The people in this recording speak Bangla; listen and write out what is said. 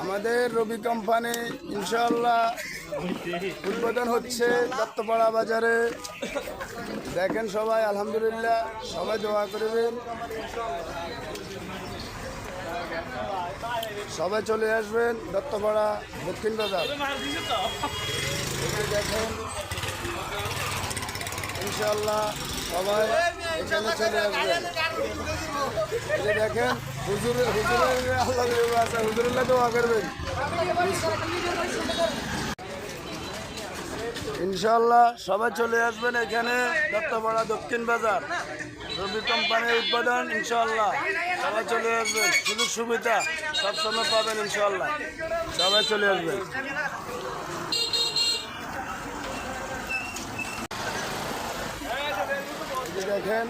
আমাদের রবি কোম্পানি ইনশাআল্লাহ উদ্বোধন হচ্ছে দত্তপাড়া বাজারে। দেখেন সবাই, আলহামদুলিল্লাহ, সবাই দোয়া করবেন, সবাই চলে আসবেন দত্তপাড়া দক্ষিণ বাজার। দেখেন ইনশাআল্লাহ সবাই এখানে চলে আসবেন। দেখেন হুজুরের আল্লাহ আছে, হুজুরুল্লাহ দোয়া করবেন ইনশাআল্লাহ। সবাই চলে আসবেন এখানে দত্তপাড়া দক্ষিণ বাজার, রবি কোম্পানির উদ্বোধন ইনশাআল্লাহ। সবাই চলে আসবেন, সুযোগ সুবিধা সবসময় পাবেন ইনশাআল্লাহ। সবাই চলে আসবেন। দেখেন